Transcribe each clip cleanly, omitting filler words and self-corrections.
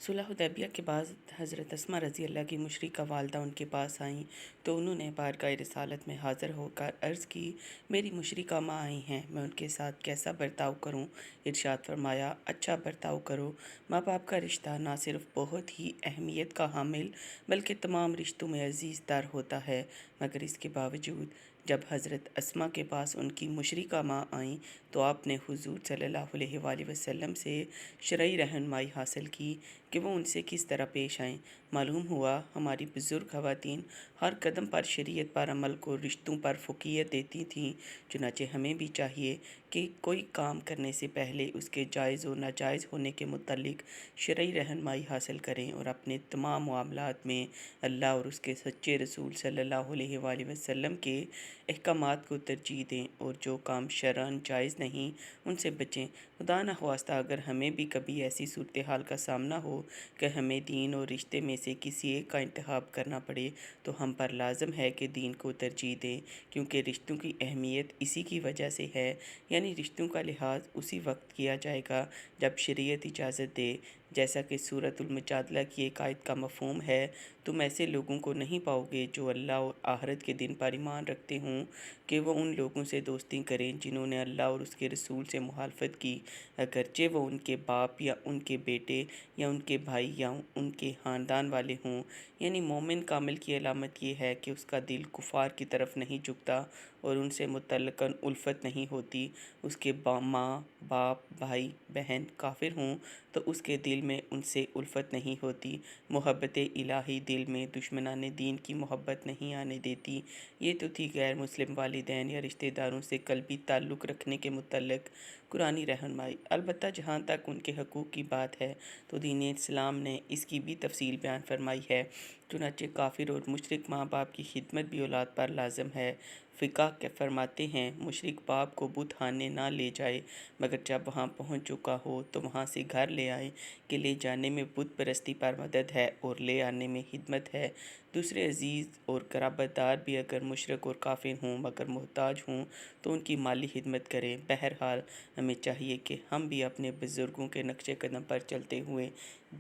صلح حدیبیہ کے بعد حضرت اسماء رضی اللہ کی مشرکہ والدہ ان کے پاس آئیں تو انہوں نے بارگاہ رسالت میں حاضر ہو کر عرض کی، میری مشرکہ ماں آئی ہیں، میں ان کے ساتھ کیسا برتاؤ کروں؟ ارشاد فرمایا، اچھا برتاؤ کرو۔ ماں باپ کا رشتہ نہ صرف بہت ہی اہمیت کا حامل بلکہ تمام رشتوں میں عزیز تر ہوتا ہے، مگر اس کے باوجود جب حضرت اسماء کے پاس ان کی مشرکہ ماں آئیں تو آپ نے حضور صلی اللہ علیہ وآلہ وسلم سے شرعی رہنمائی حاصل کی کہ وہ ان سے کس طرح پیش آئیں۔ معلوم ہوا ہماری بزرگ خواتین ہر قدم پر شریعت پر عمل کو رشتوں پر فوقیت دیتی تھیں، چنانچہ ہمیں بھی چاہیے کہ کوئی کام کرنے سے پہلے اس کے جائز و ناجائز ہونے کے متعلق شرعی رہنمائی حاصل کریں اور اپنے تمام معاملات میں اللہ اور اس کے سچے رسول صلی اللہ علیہ وآلہ وسلم کے احکامات کو ترجیح دیں، اور جو کام شرعاً جائز نہیں ان سے بچیں۔ خدا نخواستہ اگر ہمیں بھی کبھی ایسی صورتحال کا سامنا ہو کہ ہمیں دین اور رشتے میں سے کسی ایک کا انتخاب کرنا پڑے تو ہم پر لازم ہے کہ دین کو ترجیح دیں، کیونکہ رشتوں کی اہمیت اسی کی وجہ سے ہے، یعنی رشتوں کا لحاظ اسی وقت کیا جائے گا جب شریعت اجازت دے، جیسا کہ سورۃ المجادلہ کی ایک آیت کا مفہوم ہے، تم ایسے لوگوں کو نہیں پاؤ گے جو اللہ اور آخرت کے دن پر ایمان رکھتے ہوں کہ وہ ان لوگوں سے دوستی کریں جنہوں نے اللہ اور اس کے رسول سے مخالفت کی، اگرچہ وہ ان کے باپ یا ان کے بیٹے یا ان کے بھائی یا ان کے خاندان والے ہوں۔ یعنی مومن کامل کی علامت یہ ہے کہ اس کا دل کفار کی طرف نہیں جھکتا اور ان سے متعلقاً الفت نہیں ہوتی۔ اس کے ماں باپ بھائی بہن کافر ہوں تو اس کے دل میں ان سے الفت نہیں ہوتی۔ محبت الہی دل میں دشمنان دین کی محبت نہیں آنے دیتی۔ یہ تو تھی غیر مسلم والدین یا رشتہ داروں سے قلبی تعلق رکھنے کے متعلق قرآنی رہنمائی۔ البتہ جہاں تک ان کے حقوق کی بات ہے تو دین اسلام نے اس کی بھی تفصیل بیان فرمائی ہے، چنانچہ کافر اور مشرک ماں باپ کی خدمت بھی اولاد پر لازم ہے۔ فقہ کے فرماتے ہیں، مشرک باپ کو بت خانے نہ لے جائے، مگر جب وہاں پہنچ چکا ہو تو وہاں سے گھر لے آئے، کہ لے جانے میں بت پرستی پر مدد ہے اور لے آنے میں خدمت ہے۔ دوسرے عزیز اور قرابت دار بھی اگر مشرک اور کافر ہوں مگر محتاج ہوں تو ان کی مالی خدمت کریں۔ بہرحال ہمیں چاہیے کہ ہم بھی اپنے بزرگوں کے نقش قدم پر چلتے ہوئے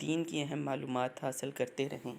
دین کی اہم معلومات حاصل کرتے رہیں۔